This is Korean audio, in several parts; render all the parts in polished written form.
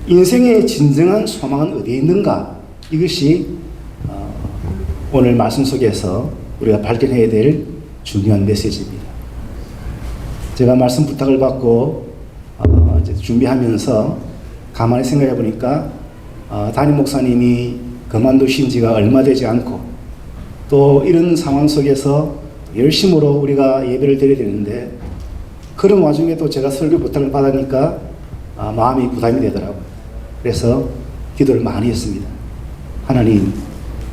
인생의 진정한 소망은 어디에 있는가? 이것이 오늘 말씀 속에서 우리가 발견해야 될 중요한 메시지입니다. 제가 말씀 부탁을 받고 준비하면서 가만히 생각해 보니까 담임 목사님이 그만두신 지가 얼마 되지 않고 또 이런 상황 속에서 열심으로 우리가 예배를 드려야 되는데 그런 와중에도 제가 설교 부탁을 받으니까 마음이 부담이 되더라고요. 그래서 기도를 많이 했습니다. 하나님,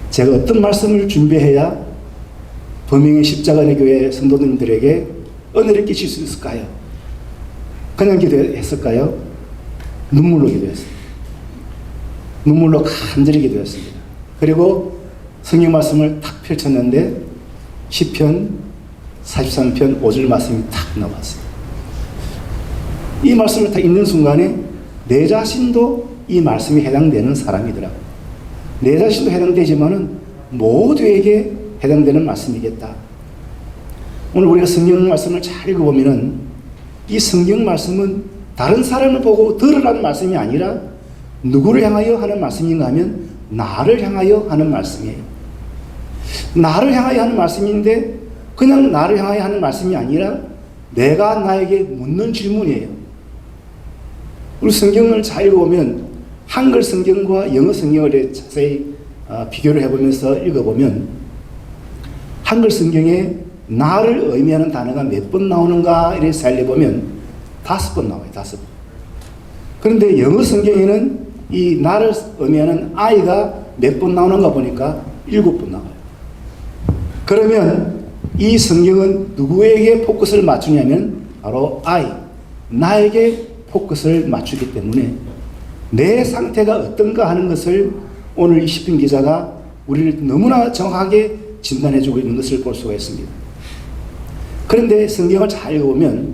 제가 어떤 말씀을 준비해야 범행의 십자가의 교회 성도님들에게 은혜를 끼칠 수 있을까요? 그냥 기도했을까요? 눈물로 기도했습니다. 눈물로 간절히 기도했습니다. 그리고 성경 말씀을 탁 펼쳤는데 시편 43편 5절 말씀이 탁 나왔어요. 이 말씀을 딱 읽는 순간에 내 자신도 이 말씀에 해당되는 사람이더라고요. 내 자신도 해당되지만은 모두에게 해당되는 말씀이겠다. 오늘 우리가 성경 말씀을 잘 읽어보면은 이 성경 말씀은 다른 사람을 보고 들으라는 말씀이 아니라 누구를 향하여 하는 말씀인가 하면 나를 향하여 하는 말씀이에요. 나를 향하여 하는 말씀인데 그냥 나를 향하여 하는 말씀이 아니라 내가 나에게 묻는 질문이에요. 우리 성경을 잘 읽어보면 한글 성경과 영어 성경을 자세히 비교를 해보면서 읽어보면 한글 성경에 나를 의미하는 단어가 몇 번 나오는가 이렇게 살려보면 5번 나와요. 5번. 그런데 영어 성경에는 이 나를 의미하는 I가 몇 번 나오는가 보니까 7번 나와요. 그러면 이 성경은 누구에게 포커스를 맞추냐면 바로 I, 나에게 포커스를 맞추기 때문에 내 상태가 어떤가 하는 것을 오늘 이 시편 기자가 우리를 너무나 정확하게 진단해주고 있는 것을 볼 수가 있습니다. 그런데 성경을 잘 읽어보면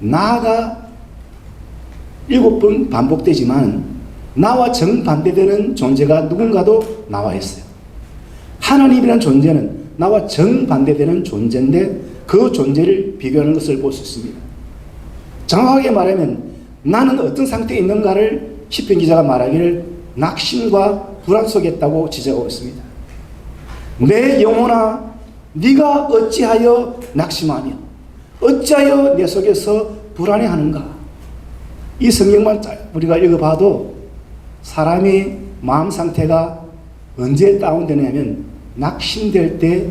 나가 7번 반복되지만 나와 정반대되는 존재가 누군가도 나와 있어요. 하나님이라는 존재는 나와 정반대되는 존재인데 그 존재를 비교하는 것을 볼 수 있습니다. 정확하게 말하면 나는 어떤 상태에 있는가를 시편 기자가 말하기를 낙심과 불안 속에 있다고 지적하고 있습니다. 내 영혼아 네가 어찌하여 낙심하며 어찌하여 내 속에서 불안해하는가. 이 성경만 우리가 읽어봐도 사람의 마음 상태가 언제 다운되냐면 낙심될 때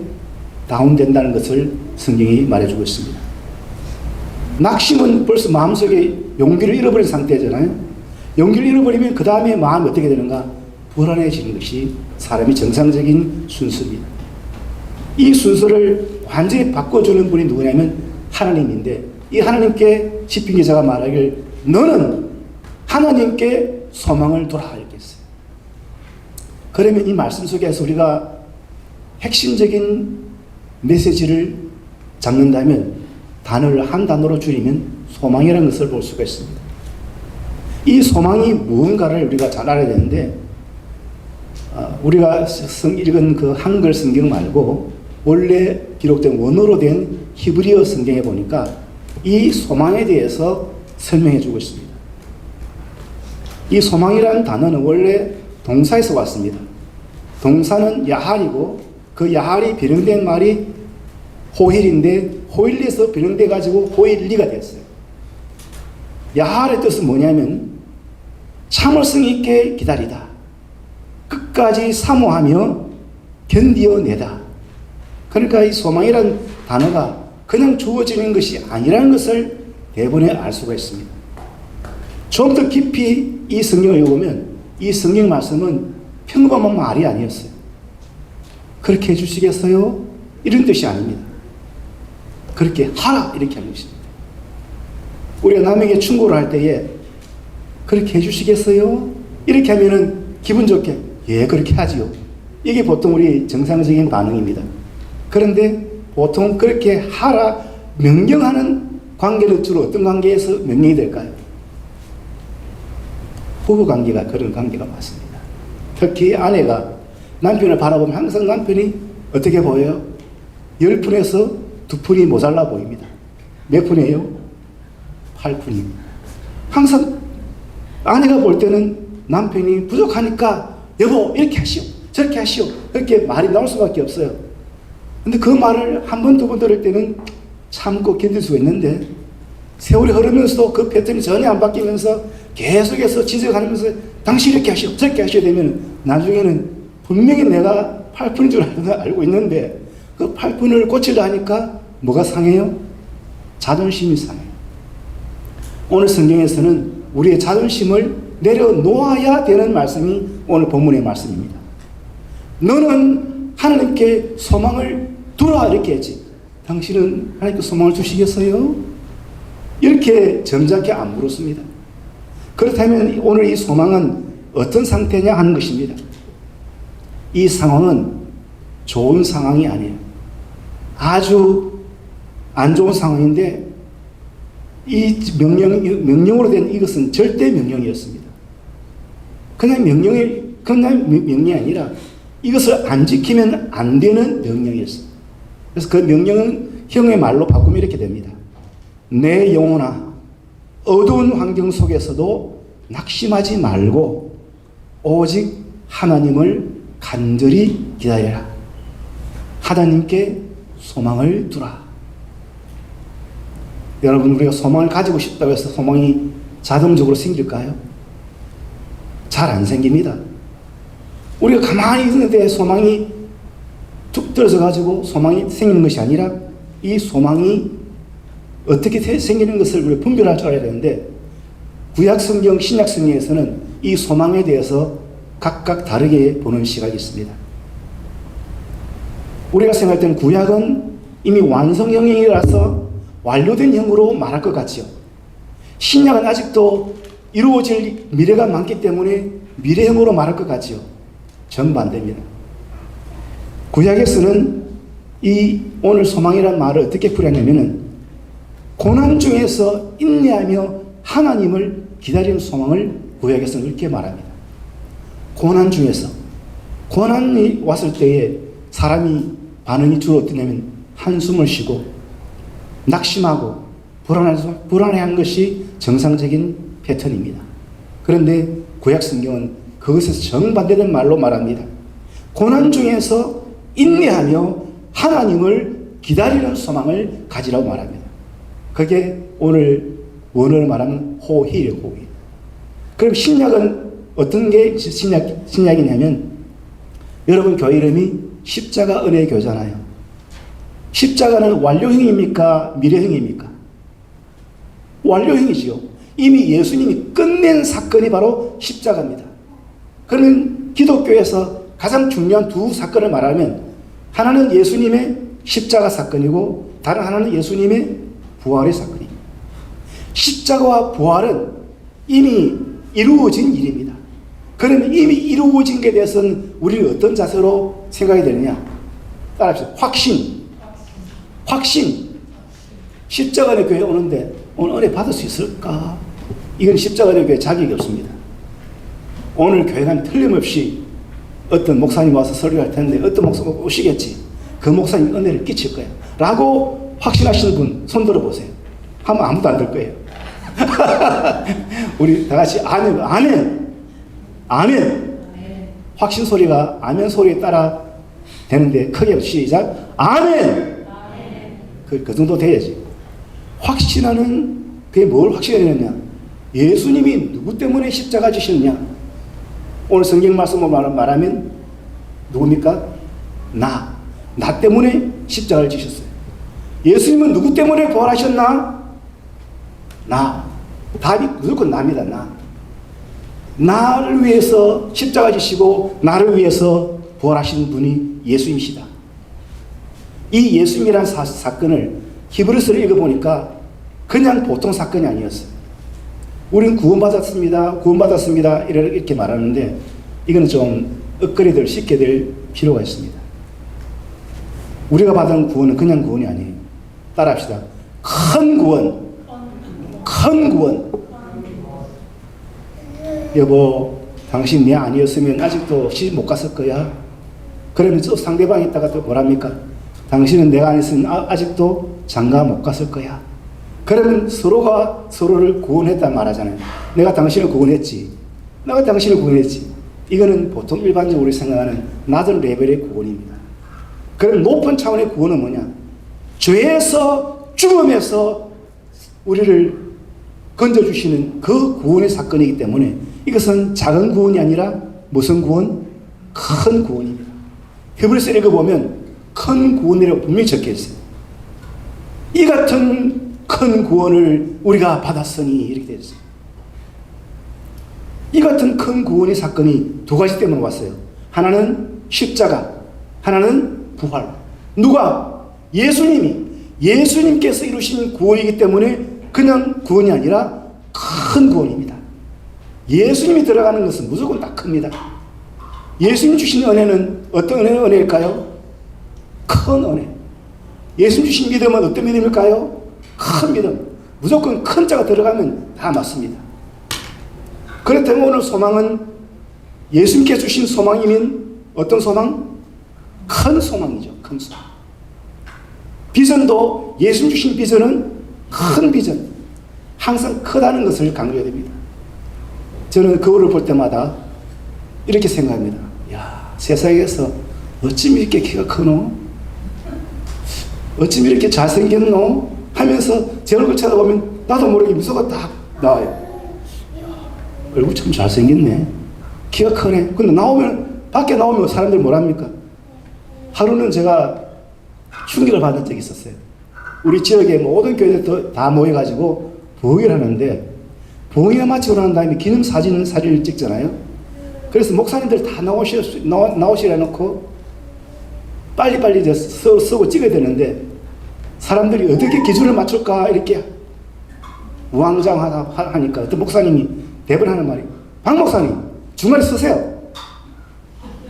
다운된다는 것을 성경이 말해주고 있습니다. 낙심은 벌써 마음속에 용기를 잃어버린 상태잖아요. 용기를 잃어버리면 그 다음에 마음이 어떻게 되는가? 불안해지는 것이 사람이 정상적인 순서입니다. 이 순서를 완전히 바꿔주는 분이 누구냐면 하나님인데 이 하나님께 시편 기자가 말하길 너는 하나님께 소망을 두라 이렇게 했어요. 그러면 이 말씀 속에서 우리가 핵심적인 메시지를 잡는다면 단어를 한 단어로 줄이면 소망이라는 것을 볼 수가 있습니다. 이 소망이 무언가를 우리가 잘 알아야 되는데 우리가 읽은 그 한글 성경 말고 원래 기록된 원어로 된 히브리어 성경에 보니까 이 소망에 대해서 설명해 주고 있습니다. 이 소망이라는 단어는 원래 동사에서 왔습니다. 동사는 야할이고 그 야할이 변형된 말이 호일인데 호일에서 변형돼 가지고 호일리가 됐어요. 야할의 뜻은 뭐냐면 참을성 있게 기다리다, 끝까지 사모하며 견디어내다. 그러니까 이 소망이라는 단어가 그냥 주어지는 것이 아니라는 것을 대본에 알 수가 있습니다. 좀 더 깊이 이 성경을 읽어보면 이 성경 말씀은 평범한 말이 아니었어요. 그렇게 해주시겠어요? 이런 뜻이 아닙니다. 그렇게 하라 이렇게 하는 것입니다. 우리가 남에게 충고를 할 때에 그렇게 해주시겠어요? 이렇게 하면은 기분 좋게 예 그렇게 하지요. 이게 보통 우리 정상적인 반응입니다. 그런데 보통 그렇게 하라 명령하는 관계는 주로 어떤 관계에서 명령이 될까요? 부부 관계가 그런 관계가 많습니다. 특히 아내가 남편을 바라보면 항상 남편이 어떻게 보여요? 10푼에서 2푼이 모자라 보입니다. 몇 푼이에요? 8푼이. 항상 아내가 볼 때는 남편이 부족하니까 여보 이렇게 하시오 저렇게 하시오 그렇게 말이 나올 수밖에 없어요. 근데 그 말을 한 번 두 번 들을 때는 참고 견딜 수가 있는데 세월이 흐르면서도 그 패턴이 전혀 안 바뀌면서 계속해서 지적하면서 당신 이렇게 하시오 저렇게 하시오 되면 나중에는 분명히 내가 8푼인 줄 알고 있는데 그 8푼을 고치려 하니까 뭐가 상해요? 자존심이 상해요. 오늘 성경에서는 우리의 자존심을 내려놓아야 되는 말씀이 오늘 본문의 말씀입니다. 너는 하나님께 소망을 두라 이렇게 했지. 당신은 하나님께 소망을 주시겠어요? 이렇게 점잖게 안 물었습니다. 그렇다면 오늘 이 소망은 어떤 상태냐 하는 것입니다. 이 상황은 좋은 상황이 아니에요. 아주 안 좋은 상황인데 이 명령으로 된 이것은 절대 명령이었습니다. 그냥 명령이 아니라 이것을 안 지키면 안 되는 명령이었어요. 그래서 그 명령은 형의 말로 바꾸면 이렇게 됩니다. 내 영혼아, 어두운 환경 속에서도 낙심하지 말고 오직 하나님을 간절히 기다려라. 하나님께 소망을 두라. 여러분, 우리가 소망을 가지고 싶다고 해서 소망이 자동적으로 생길까요? 잘 안 생깁니다. 우리가 가만히 있는데 소망이 툭 떨어져 가지고 소망이 생기는 것이 아니라 이 소망이 어떻게 생기는 것을 우리가 분별할 줄 알아야 되는데 구약 성경, 신약 성경에서는 이 소망에 대해서 각각 다르게 보는 시각이 있습니다. 우리가 생각할 때는 구약은 이미 완성형이라서 완료된 형으로 말할 것 같지요. 신약은 아직도 이루어질 미래가 많기 때문에 미래형으로 말할 것 같지요. 정반대입니다. 구약에서는 이 오늘 소망이라는 말을 어떻게 풀었냐면은 고난 중에서 인내하며 하나님을 기다리는 소망을 구약에서는 이렇게 말합니다. 고난 중에서 고난이 왔을 때에 사람이 반응이 주로 어떠냐면 한숨을 쉬고 낙심하고 불안해한 것이 정상적인 패턴입니다. 그런데 구약 성경은 그것에서 정반대된 말로 말합니다. 고난 중에서 인내하며 하나님을 기다리는 소망을 가지라고 말합니다. 그게 오늘 원어로 말하면 호힐이에요, 호힐. 그럼 신약은 어떤 게 신약이냐면 여러분 교회 이름이 십자가 은혜의 교회잖아요. 십자가는 완료형입니까? 미래형입니까? 완료형이지요. 이미 예수님이 끝낸 사건이 바로 십자가입니다. 그러면 기독교에서 가장 중요한 두 사건을 말하면 하나는 예수님의 십자가 사건이고 다른 하나는 예수님의 부활의 사건입니다. 십자가와 부활은 이미 이루어진 일입니다. 그러면 이미 이루어진 것에 대해서는 우리는 어떤 자세로 생각이 되느냐? 따라합시다. 확신. 십자가의 교회에 오는데 오늘 은혜 받을 수 있을까? 이건 십자가의 교회 자격이 없습니다. 오늘 교회 가면 틀림없이 어떤 목사님 와서 설교할 텐데 어떤 목사님 오시겠지. 그 목사님 은혜를 끼칠 거예요. 라고 확신하시는 분 손 들어보세요. 하면 아무도 안 될 거예요. 우리 다 같이 아멘. 확신 소리가 아멘 소리에 따라 되는데 크게 시작. 아멘. 그 정도 돼야지. 확신하는 그게 뭘 확신하느냐? 예수님이 누구 때문에 십자가 지셨냐? 오늘 성경 말씀으로 말하면 누굽니까? 나 때문에 십자가를 지셨어요. 예수님은 누구 때문에 부활하셨나? 나. 답이 무조건 나입니다. 나를 위해서 십자가 지시고 나를 위해서 부활하신 분이 예수님이시다. 이 예수님이라는 사건을 히브리서를 읽어보니까 그냥 보통 사건이 아니었어요. 우리는 구원받았습니다. 이렇게 말하는데 이거는 좀 엇거리들 쉽게 될 필요가 있습니다. 우리가 받은 구원은 그냥 구원이 아니에요. 따라합시다. 큰 구원. 여보, 당신 내 아니었으면 아직도 시집 못 갔을 거야. 그러면 또 상대방이 있다가 또 뭐랍니까? 당신은 내가 아니었으면 아직도 장가 못 갔을 거야. 그러면 서로가 서로를 구원했단 말하잖아요. 내가 당신을 구원했지. 내가 당신을 구원했지. 이거는 보통 일반적으로 우리 생각하는 낮은 레벨의 구원입니다. 그럼 높은 차원의 구원은 뭐냐? 죄에서, 죽음에서 우리를 건져주시는 그 구원의 사건이기 때문에 이것은 작은 구원이 아니라 무슨 구원? 큰 구원입니다. 히브리서 읽어보면 큰 구원이라고 분명히 적혀 있어요. 이 같은 큰 구원을 우리가 받았으니 이렇게 되어 있어요. 이 같은 큰 구원의 사건이 두 가지 때문에 왔어요. 하나는 십자가, 하나는 부활. 누가? 예수님께서 이루신 구원이기 때문에 그냥 구원이 아니라 큰 구원입니다. 예수님이 들어가는 것은 무조건 다 큽니다. 예수님 주신 은혜는 어떤 은혜일까요? 큰 은혜. 예수님 주신 믿음은 어떤 믿음일까요? 큰 믿음. 무조건 큰 자가 들어가면 다 맞습니다. 그렇다면 오늘 소망은 예수님께 주신 소망이면 어떤 소망? 큰 소망이죠. 큰 소망. 비전도 예수님 주신 비전은 큰 비전. 항상 크다는 것을 강조해야 됩니다. 저는 거울을 볼 때마다 이렇게 생각합니다. 야, 세상에서 어쩜 이렇게 키가 크노? 어쩜 이렇게 잘생겼노? 하면서 제 얼굴 쳐다보면 나도 모르게 미소가 딱 나와요. 얼굴 참 잘생겼네. 키가 크네. 근데 밖에 나오면 사람들 뭐랍니까? 하루는 제가 충격을 받은 적이 있었어요. 우리 지역의 모든 교회들 다 모여가지고 부흥회를 하는데, 부흥회 마치고 난 다음에 사진을 찍잖아요. 그래서 목사님들 다 나오시라 놓고 빨리빨리 이제 쓰고 찍어야 되는데, 사람들이 어떻게 기준을 맞출까 이렇게 우왕좌왕하니까 어떤 목사님이 대변하는 말이, 박 목사님 중간에 서세요.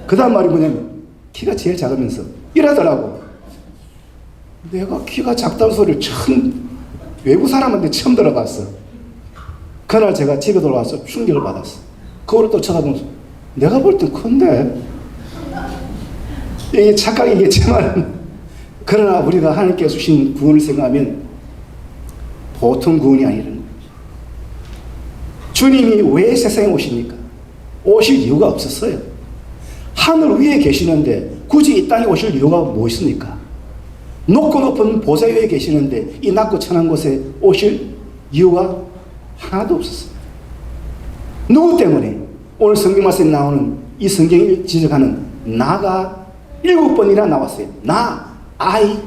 그 다음 말이 뭐냐면 키가 제일 작으면서 이러더라고. 내가 키가 작다는 소리를 외부 사람한테 처음 들어봤어. 그날 제가 집에 돌아와서 충격을 받았어. 그걸 또 쳐다보면서 내가 볼 땐 큰데, 이게 착각이겠지만 그러나 우리가 하나님께 주신 구원을 생각하면 보통 구원이 아니라는 거예요. 주님이 왜 세상에 오십니까? 오실 이유가 없었어요. 하늘 위에 계시는데 굳이 이 땅에 오실 이유가 무엇입니까? 높고 높은 보좌 위에 계시는데 이 낮고 천한 곳에 오실 이유가 하나도 없었어요. 누구 때문에? 오늘 성경 말씀에 나오는 이 성경이 지적하는 나가 7번이나 나왔어요. 나, I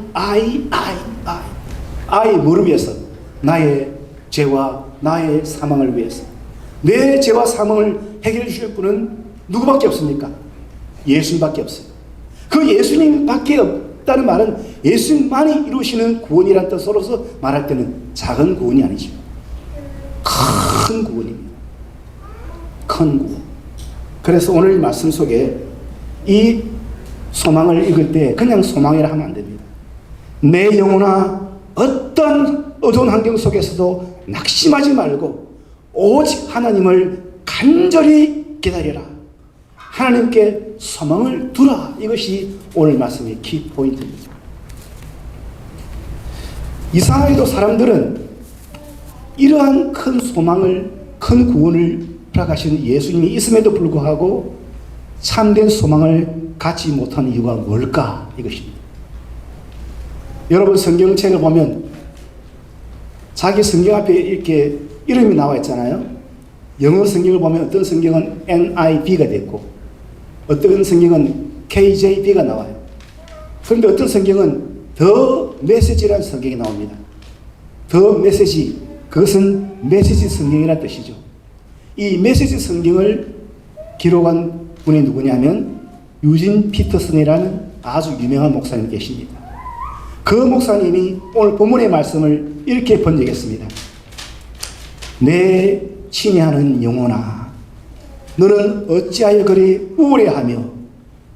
뭐를 위해서? 나의 죄와 나의 사망을 위해서. 내 죄와 사망을 해결해 주실 분은 누구밖에 없습니까? 예수님밖에 없어요. 그 예수님밖에 없다는 말은 예수님만이 이루시는 구원이라는 뜻으로서 말할 때는 작은 구원이 아니죠. 큰 구원입니다. 큰 구원. 그래서 오늘 말씀 속에 이 소망을 읽을 때 그냥 소망이라 하면 안 됩니다. 내 영혼아, 어떤 어두운 환경 속에서도 낙심하지 말고 오직 하나님을 간절히 기다려라. 하나님께 소망을 두라. 이것이 오늘 말씀의 키포인트입니다. 이상하게도 사람들은 이러한 큰 소망을, 큰 구원을 허락하시는 예수님이 있음에도 불구하고 참된 소망을 갖지 못하는 이유가 뭘까? 이것입니다. 여러분 성경책을 보면 자기 성경 앞에 이렇게 이름이 나와 있잖아요. 영어 성경을 보면 어떤 성경은 NIV가 됐고 어떤 성경은 KJV가 나와요. 그런데 어떤 성경은 더 메시지라는 성경이 나옵니다. 더 메시지, 그것은 메시지 성경이라는 뜻이죠. 이 메시지 성경을 기록한 분이 누구냐면 유진 피터슨이라는 아주 유명한 목사님이 계십니다. 그 목사님이 오늘 본문의 말씀을 이렇게 번역했습니다. 내 친애하는 영혼아, 너는 어찌하여 그리 우울해하며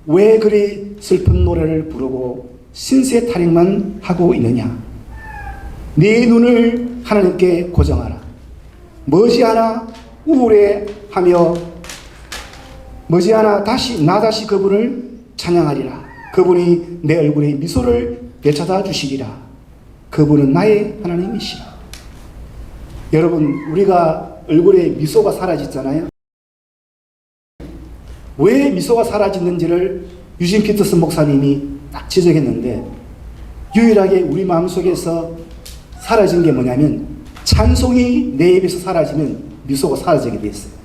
왜 그리 슬픈 노래를 부르고 신세 타령만 하고 있느냐. 네 눈을 하나님께 고정하라. 머지않아 우울해하며 머지않아 나 다시 그분을 찬양하리라. 그분이 내 얼굴에 미소를 되찾아 주시리라. 그분은 나의 하나님이시라. 여러분, 우리가 얼굴에 미소가 사라졌잖아요. 왜 미소가 사라졌는지를 유진 피터슨 목사님이 딱 지적했는데, 유일하게 우리 마음속에서 사라진 게 뭐냐면, 찬송이 내 입에서 사라지면 미소가 사라지게 돼 있어요.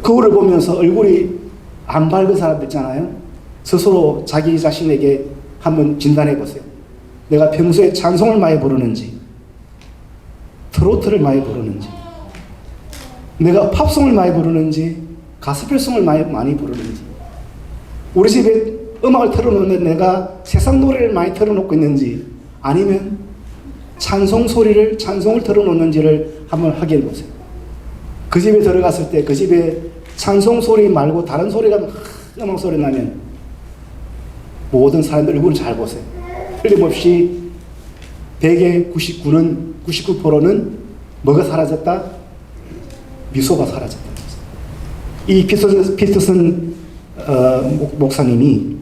거울을 보면서 얼굴이 안 밝은 사람들 있잖아요. 스스로 자기 자신에게 한번 진단해 보세요. 내가 평소에 찬송을 많이 부르는지, 트로트를 많이 부르는지, 내가 팝송을 많이 부르는지, 가스펠송을 많이 부르는지, 우리 집에 음악을 틀어놓는데 내가 세상 노래를 많이 틀어놓고 있는지, 아니면 찬송을 틀어놓는지를 한번 확인해 보세요. 그 집에 들어갔을 때 그 집에 찬송 소리 말고 다른 소리가 음악 소리 나면 모든 사람들 얼굴을 잘 보세요. 틀림없이 100에 99%는 뭐가 사라졌다? 미소가 사라졌다. 이 피터슨 목사님이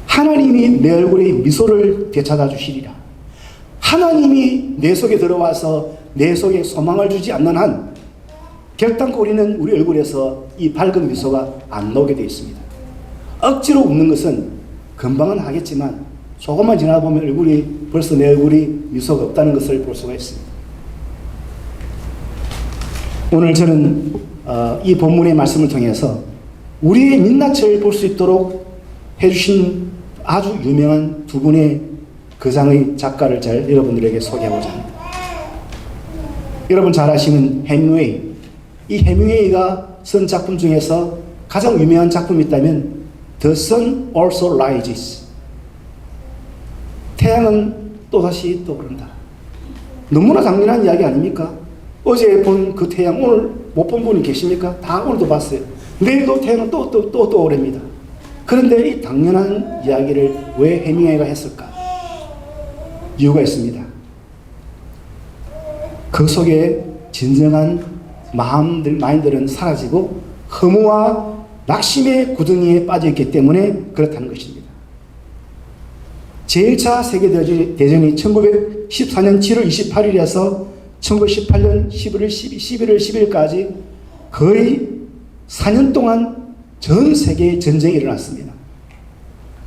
하나님이 내 얼굴에 미소를 되찾아 주시리라. 하나님이 내 속에 들어와서 내 속에 소망을 주지 않는 한 결단코 우리는 우리 얼굴에서 이 밝은 미소가 안 나오게 되어 있습니다. 억지로 웃는 것은 금방은 하겠지만 조금만 지나다 보면 벌써 내 얼굴이 미소가 없다는 것을 볼 수가 있습니다. 오늘 저는 이 본문의 말씀을 통해서 우리의 민낯을 볼 수 있도록 해주신 아주 유명한 두 분의 거장의 작가를 여러분들에게 소개하고자 합니다. 여러분 잘 아시는 해밍웨이. 이 해밍웨이가 쓴 작품 중에서 가장 유명한 작품이 있다면 The Sun Also Rises. 태양은 또다시 떠오른다. 너무나 당연한 이야기 아닙니까? 어제 본 그 태양 오늘 못 본 분이 계십니까? 다 오늘도 봤어요. 내일도 태양은 또 떠오릅니다. 그런데 이 당연한 이야기를 왜 해밍웨이가 했을까? 이유가 있습니다. 그 속에 진정한 마인들은 사라지고 허무와 낙심의 구덩이에 빠져있기 때문에 그렇다는 것입니다. 제1차 세계대전이 1914년 7월 28일에서 1918년 11월 10일까지 거의 4년 동안 전 세계에 전쟁이 일어났습니다.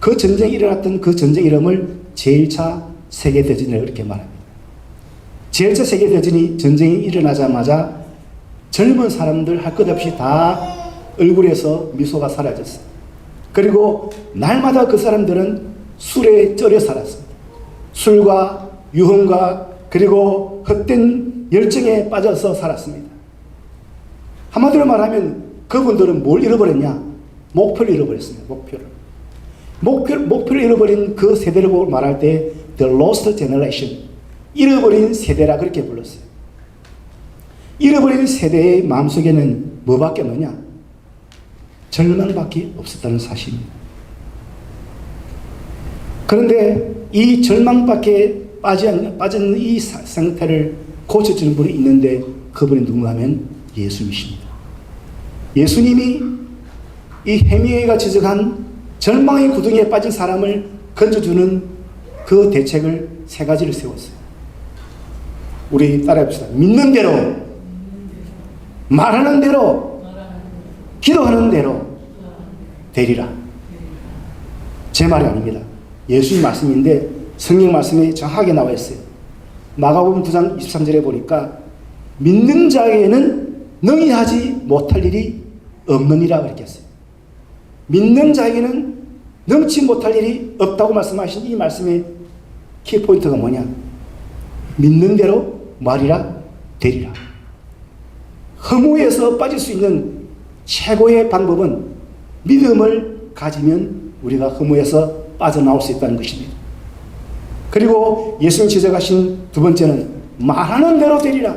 그 전쟁이 일어났던 그 전쟁 이름을 제1차 세계대전이라고 이렇게 말합니다. 제1차 세계대전이 전쟁이 일어나자마자 젊은 사람들 할 것 없이 다 얼굴에서 미소가 사라졌어요. 그리고 날마다 그 사람들은 술에 쩔여 살았습니다. 술과 유흥과 그리고 헛된 열정에 빠져서 살았습니다. 한마디로 말하면 그분들은 뭘 잃어버렸냐? 목표를 잃어버렸습니다. 목표를 잃어버린 그 세대를 보고 말할 때 The Lost Generation, 잃어버린 세대라 그렇게 불렀어요. 잃어버린 세대의 마음속에는 뭐밖에 없느냐? 절망밖에 없었다는 사실입니다. 그런데 이 절망밖에 빠진 이 상태를 고쳐주는 분이 있는데 그분이 누군가 하면 예수님이십니다. 예수님이 이 해밍웨이가 지적한 절망의 구덩이에 빠진 사람을 건져주는 그 대책을 세 가지를 세웠어요. 우리 따라해봅시다. 믿는 대로, 말하는 대로, 기도하는 대로 되리라. 제 말이 아닙니다. 예수님 말씀인데 성경 말씀이 정확하게 나와 있어요. 마가복음 9장 23절에 보니까 믿는 자에게는 능히 하지 못할 일이 없느니라 그렇게 했어요. 믿는 자에게는 능치 못할 일이 없다고 말씀하신 이 말씀의 키포인트가 뭐냐? 믿는 대로 말이라 되리라. 허무에서 빠질 수 있는 최고의 방법은 믿음을 가지면 우리가 허무에서 빠져나올 수 있다는 것입니다. 그리고 예수님 지적하신 두 번째는 말하는 대로 되리라.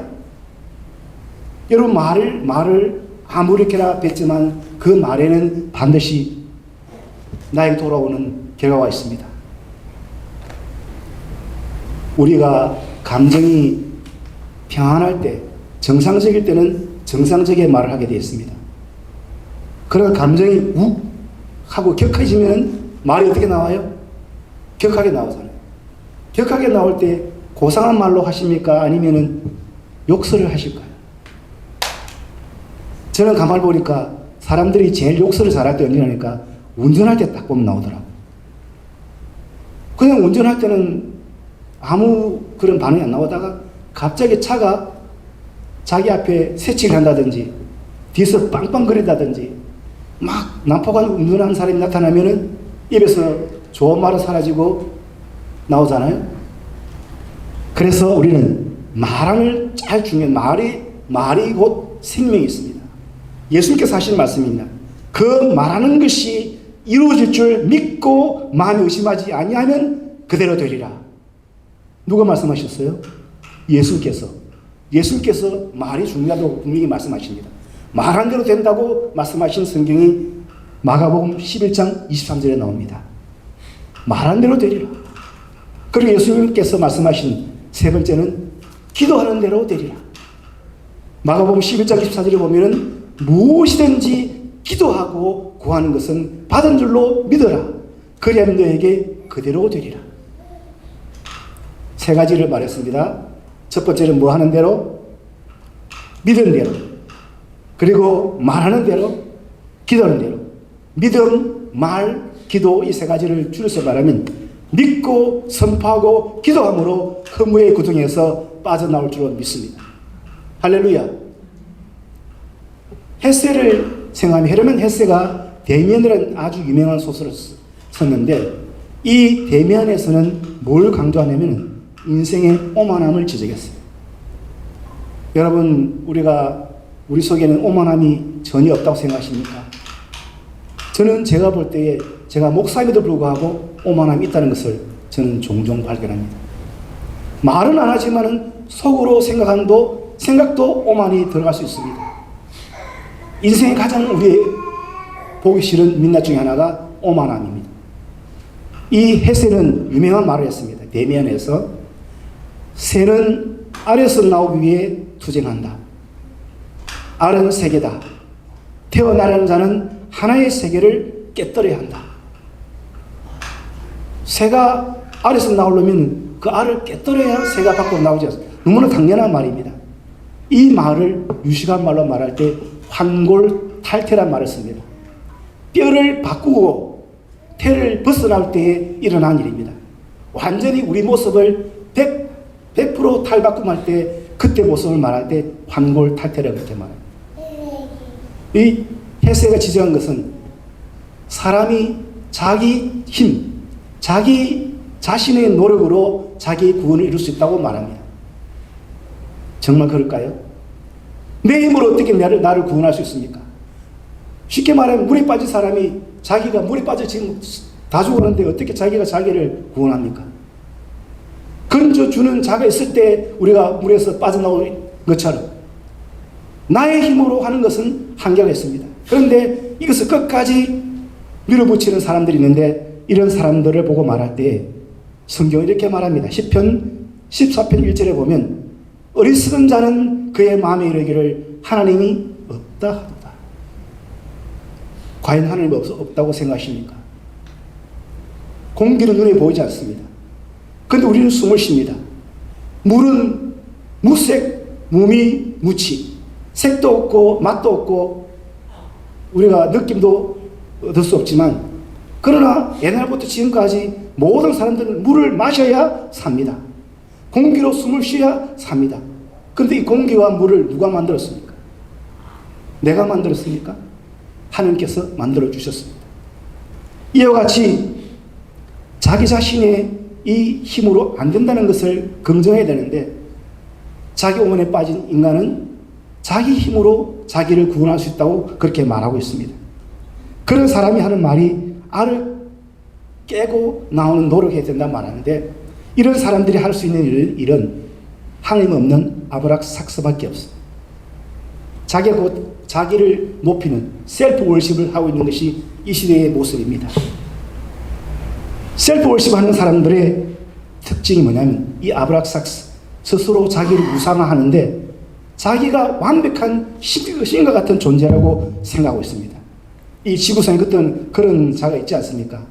여러분 말을 아무렇게나 뱉지만 그 말에는 반드시 나에게 돌아오는 결과가 있습니다. 우리가 감정이 평안할 때, 정상적일 때는 정상적인 말을 하게 되어 있습니다. 그러나 감정이 욱 하고 격해지면 말이 어떻게 나와요? 격하게 나오잖아요. 격하게 나올 때 고상한 말로 하십니까? 아니면은 욕설을 하실까요? 저는 가만히 보니까 사람들이 제일 욕설을 잘할 때 언제냐니까 운전할 때 딱 보면 나오더라고요. 그냥 운전할 때는 아무 그런 반응이 안 나오다가 갑자기 차가 자기 앞에 새치기를 한다든지 뒤에서 빵빵거린다든지 막 난폭한 운전하는 사람이 나타나면은 입에서 좋은 말은 사라지고 나오잖아요. 그래서 우리는 말을 잘 중요한 말이 곧 생명이 있습니다. 예수님께서 하신 말씀입니다. 그 말하는 것이 이루어질 줄 믿고 마음에 의심하지 아니하면 그대로 되리라. 누가 말씀하셨어요? 예수께서 말이 중요하다고 분명히 말씀하십니다. 말한 대로 된다고 말씀하신 성경이 마가복음 11장 23절에 나옵니다. 말한 대로 되리라. 그리고 예수님께서 말씀하신 세 번째는 기도하는 대로 되리라. 마가복음 11장 24절에 보면은 무엇이든지 기도하고 구하는 것은 받은 줄로 믿어라. 그리하면 너에게 그대로 되리라. 세 가지를 말했습니다. 첫 번째는 뭐 하는 대로? 믿은 대로. 그리고 말하는 대로, 기도하는 대로. 믿음, 말, 기도 이 세 가지를 줄여서 말하면 믿고 선포하고 기도함으로 허무의 구덩이에서 빠져나올 줄로 믿습니다. 할렐루야. 헤세를 생각하면 헤르만 헤세가 데미안이라는 아주 유명한 소설을 썼는데 이 데미안에서는 뭘 강조하냐면 인생의 오만함을 지적했어요. 여러분 우리 속에는 오만함이 전혀 없다고 생각하십니까? 저는 제가 볼 때에 제가 목사임에도 불구하고 오만함이 있다는 것을 저는 종종 발견합니다. 말은 안 하지만은 속으로 생각도 오만이 들어갈 수 있습니다. 인생에 가장 우리 보기 싫은 민낯 중에 하나가 오만함입니다. 이 헤세는 유명한 말을 했습니다. 데미안에서 새는 알에서 나오기 위해 투쟁한다. 알은 세계다. 태어나려는 자는 하나의 세계를 깨뜨려야 한다. 새가 알에서 나오려면 그 알을 깨뜨려야 새가 밖으로 나오지 않습니다. 너무나 당연한 말입니다. 이 말을 유식한 말로 말할 때 환골탈태란 말을 씁니다. 뼈를 바꾸고 태를 벗어날 때에 일어난 일입니다. 완전히 우리 모습을 100% 탈바꿈할 때 그때 모습을 말할 때 환골탈태라고 그렇게 말합니다. 이 헤세가 지적한 것은 사람이 자기 힘, 자기 자신의 노력으로 자기 구원을 이룰 수 있다고 말합니다. 정말 그럴까요? 내 힘으로 어떻게 나를 구원할 수 있습니까? 쉽게 말하면 물에 빠진 사람이 자기가 물에 빠져 지금 다 죽었는데 어떻게 자기가 자기를 구원합니까? 건져 주는 자가 있을 때 우리가 물에서 빠져나오는 것처럼 나의 힘으로 하는 것은 한계가 있습니다. 그런데 이것을 끝까지 밀어붙이는 사람들이 있는데 이런 사람들을 보고 말할 때 성경은 이렇게 말합니다. 시편 14편 1절에 보면 어리석은 자는 그의 마음에 이르기를 하나님이 없다 하도다. 과연 하나님이 없다고 생각하십니까? 공기는 눈에 보이지 않습니다. 그런데 우리는 숨을 쉽니다. 물은 무색, 무미, 무치. 색도 없고 맛도 없고 우리가 느낌도 얻을 수 없지만 그러나 옛날부터 지금까지 모든 사람들은 물을 마셔야 삽니다. 공기로 숨을 쉬어야 삽니다. 그런데 이 공기와 물을 누가 만들었습니까? 내가 만들었습니까? 하나님께서 만들어 주셨습니다. 이와 같이 자기 자신의 이 힘으로 안 된다는 것을 긍정해야 되는데 자기 오만에 빠진 인간은 자기 힘으로 자기를 구원할 수 있다고 그렇게 말하고 있습니다. 그런 사람이 하는 말이 알을 깨고 나오는 노력해야 된다고 말하는데 이런 사람들이 할 수 있는 일은 하나님 없는 아브락삭스밖에 없습니다. 자기를 높이는 셀프 월십을 하고 있는 것이 이 시대의 모습입니다. 셀프 월십 하는 사람들의 특징이 뭐냐면 이 아브락삭스 스스로 자기를 우상화하는데 자기가 완벽한 신과 같은 존재라고 생각하고 있습니다. 이 지구상에 그런 자가 있지 않습니까?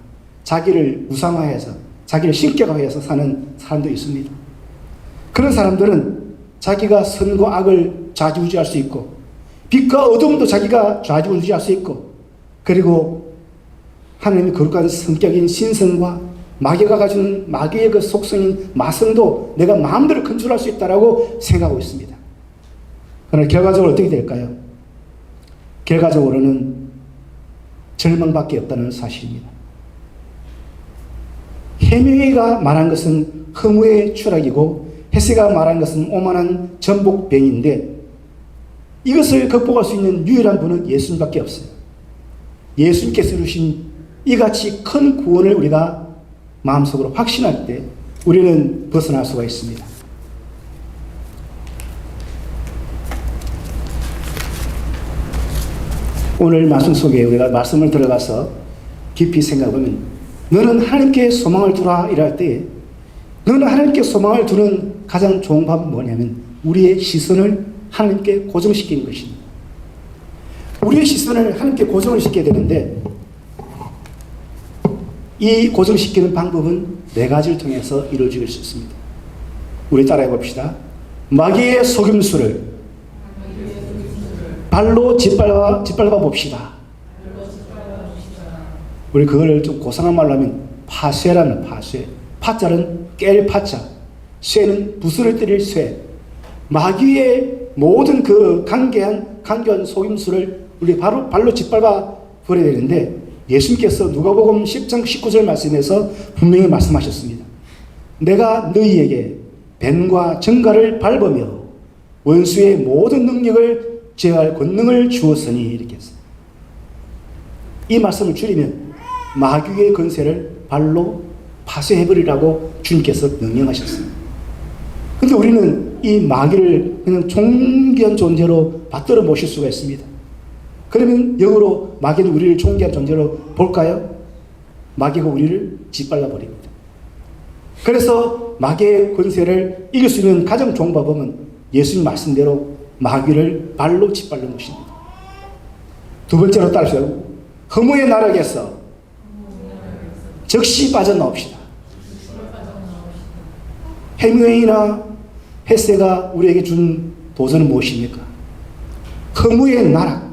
자기를 우상화해서 자기를 신격화해서 사는 사람도 있습니다. 그런 사람들은 자기가 선과 악을 좌지우지할 수 있고 빛과 어둠도 자기가 좌지우지할 수 있고 그리고 하나님의 거룩한 성격인 신성과 마귀가 가진 마귀의 그 속성인 마성도 내가 마음대로 컨트롤할 수 있다라고 생각하고 있습니다. 그러나 결과적으로 어떻게 될까요? 결과적으로는 절망밖에 없다는 사실입니다. 해명이가 말한 것은 허무의 추락이고 헤세가 말한 것은 오만한 전복병인데 이것을 극복할 수 있는 유일한 분은 예수님밖에 없어요. 예수님께서 주신 이같이 큰 구원을 우리가 마음속으로 확신할 때 우리는 벗어날 수가 있습니다. 오늘 말씀 속에 우리가 말씀을 들어가서 깊이 생각해보면 너는 하나님께 소망을 두라 이럴 때 너는 하나님께 소망을 두는 가장 좋은 방법은 뭐냐면 우리의 시선을 하나님께 고정시키는 것입니다. 우리의 시선을 하나님께 고정을 시켜야 되는데 이 고정시키는 방법은 네 가지를 통해서 이루어질 수 있습니다. 우리 따라해 봅시다. 마귀의 속임수를 발로 짓밟아 봅시다. 우리 그걸 좀 고상한 말로 하면 파쇄라는 파쇄. 파자는 깰 파자. 쇠는 부스를 때릴 쇠. 마귀의 모든 그 간교한 속임수를 우리 발로 짓밟아 버려야 되는데 예수님께서 누가복음 10장 19절 말씀에서 분명히 말씀하셨습니다. 내가 너희에게 뱀과 정갈을 밟으며 원수의 모든 능력을 제어할 권능을 주었으니 이렇게 했어요. 이 말씀을 줄이면 마귀의 권세를 발로 파쇄해버리라고 주님께서 명령하셨습니다. 근데 우리는 이 마귀를 그냥 존귀한 존재로 받들어 모실 수가 있습니다. 그러면 역으로 마귀는 우리를 존귀한 존재로 볼까요? 마귀가 우리를 짓밟아 버립니다. 그래서 마귀의 권세를 이길 수 있는 가장 좋은 방법은 예수님 말씀대로 마귀를 발로 짓밟는 것입니다. 두 번째로 따르세요. 허무의 나락에서 즉시 빠져나옵시다. 해명이나 헤세가 우리에게 준 도전은 무엇입니까? 허무의 나락.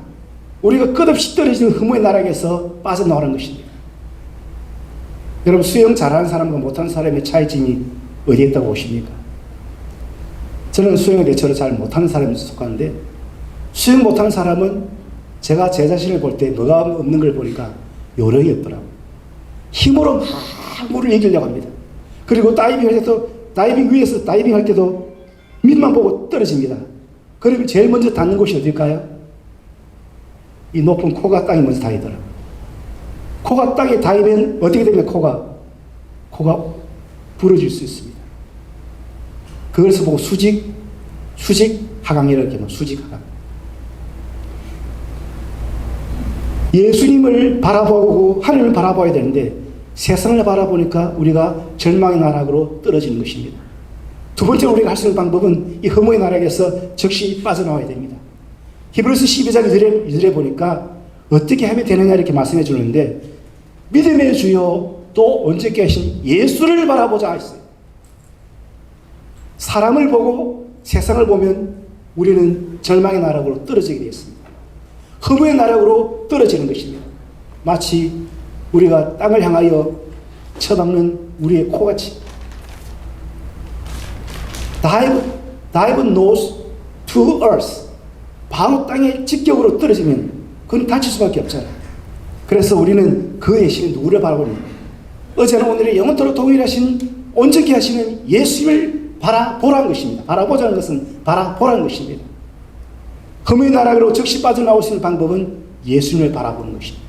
우리가 끝없이 떨어지는 허무의 나락에서 빠져나오는 것입니다. 여러분 수영 잘하는 사람과 못하는 사람의 차이점이 어디에 있다고 보십니까? 저는 수영을 대체로 잘 못하는 사람에 속하는데 수영 못하는 사람은 제가 제 자신을 볼 때 뭐가 없는 걸 보니까 요령이 없더라고요. 힘으로 막 물을 이기려고 합니다. 그리고 다이빙 할 때도 다이빙 위에서 다이빙 할 때도 밑만 보고 떨어집니다. 그러면 제일 먼저 닿는 곳이 어딜까요? 이 높은 코가 땅에 먼저 닿이더라고요. 코가 땅에 닿으면 어떻게 되면 코가 부러질 수 있습니다. 그것을 보고 수직 하강이라고 해요. 수직 하강. 예수님을 바라보고 하늘을 바라봐야 되는데 세상을 바라보니까 우리가 절망의 나락으로 떨어지는 것입니다. 두 번째로 우리가 할 수 있는 방법은 이 허무의 나락에서 즉시 빠져나와야 됩니다. 히브리서 12장 2절에 보니까 어떻게 하면 되느냐 이렇게 말씀해 주는데 믿음의 주요 또 언제께 하신 예수를 바라보자 했어요. 사람을 보고 세상을 보면 우리는 절망의 나락으로 떨어지게 되었습니다. 허무의 나락으로 떨어지는 것입니다. 마치 우리가 땅을 향하여 쳐박는 우리의 코같이 dive nose to earth. 바로 땅에 직격으로 떨어지면 그건 다칠 수밖에 없잖아요. 그래서 우리는 그의 신이 누구를 바라보는 어제나 오늘의 영원토록 동일하신 온전케 하시는 예수님을 바라보라는 것입니다. 바라보자는 것은 바라보라는 것입니다. 허무의 나락으로 즉시 빠져나올 수 있는 방법은 예수님을 바라보는 것입니다.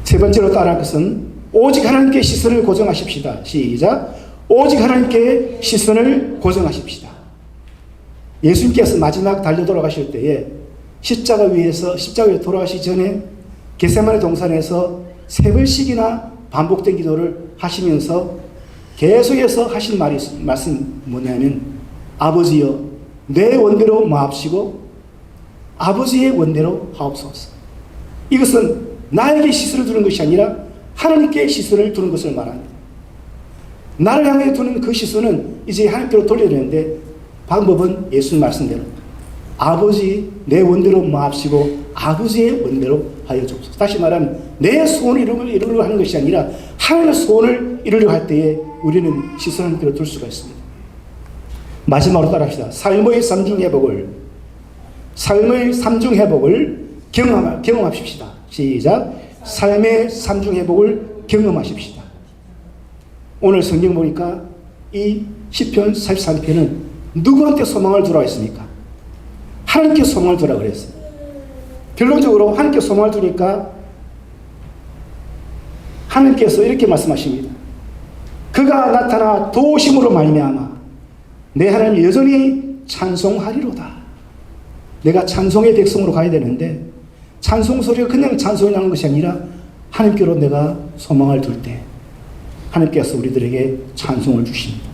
세 번째로 따라할 것은 오직 하나님께 시선을 고정하십시다. 시작. 오직 하나님께 시선을 고정하십시다. 예수님께서 마지막 달려 돌아가실 때에 십자가 위에 돌아가시기 전에 겟세마네 동산에서 3번씩이나 반복된 기도를 하시면서 계속해서 하신 말씀 뭐냐면 아버지여 내 원대로 마옵시고 아버지의 원대로 하옵소서. 이것은 나에게 시선을 두는 것이 아니라 하나님께 시선을 두는 것을 말합니다. 나를 향해 두는 그 시선은 이제 하나님께로 돌려야 되는데 방법은 예수님 말씀대로 아버지 내 원대로 마옵시고 아버지의 원대로 하여 주옵소서. 다시 말하면 내 소원을 이루려고 하는 것이 아니라 하나님의 소원을 이루려고 할 때에 우리는 시선을 하나님께로 둘 수가 있습니다. 마지막으로 따라합시다. 삶의 삼중 회복을 경험합시다. 시작. 삶의 삼중 회복을 경험하십시다. 오늘 성경 보니까 이 시편 43편은 누구한테 소망을 두라고 했습니까? 하나님께 소망을 두라고 그랬어요. 결론적으로 하나님께 소망을 두니까 하나님께서 이렇게 말씀하십니다. 그가 나타나 도우심으로 말미암아 내 하나님 여전히 찬송하리로다. 내가 찬송의 백성으로 가야 되는데 찬송 소리가 그냥 찬송이 나는 것이 아니라 하나님께로 내가 소망을 둘 때 하나님께서 우리들에게 찬송을 주십니다.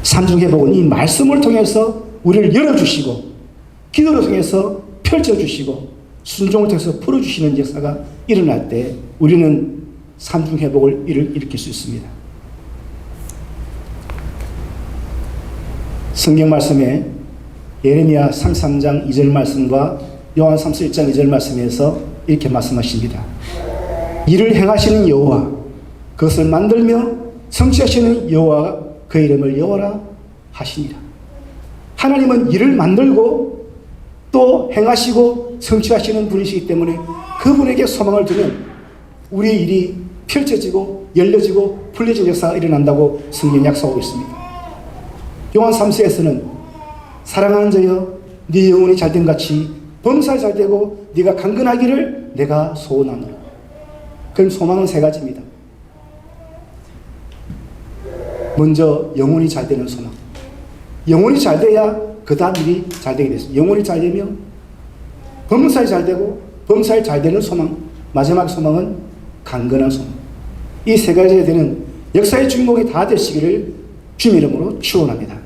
삼중회복은 이 말씀을 통해서 우리를 열어주시고 기도를 통해서 펼쳐주시고 순종을 통해서 풀어주시는 역사가 일어날 때 우리는 삼중회복을 일으킬 수 있습니다. 성경 말씀에 예레미야 33장 2절 말씀과 요한 3서 1장 2절 말씀에서 이렇게 말씀하십니다. 이를 행하시는 여호와 그것을 만들며 성취하시는 여호와 그 이름을 여호와라 하시니라. 하나님은 일을 만들고 또 행하시고 성취하시는 분이시기 때문에 그분에게 소망을 두면 우리의 일이 펼쳐지고 열려지고 풀려진 역사가 일어난다고 성경이 약속하고 있습니다. 요한 3서에서는 사랑하는 자여 네 영혼이 잘된 같이 범사에 잘되고 네가 강건하기를 내가 소원하노라. 그럼 소망은 세 가지입니다. 먼저 영혼이 잘되는 소망. 영혼이 잘돼야 그 다음 일이 잘되게 됐습니다. 영혼이 잘되면 범사에 잘되고 범사에 잘되는 소망. 마지막 소망은 강건한 소망. 이 세 가지에 되는 역사의 주인공이 다 되시기를 주님 이름으로 축원합니다.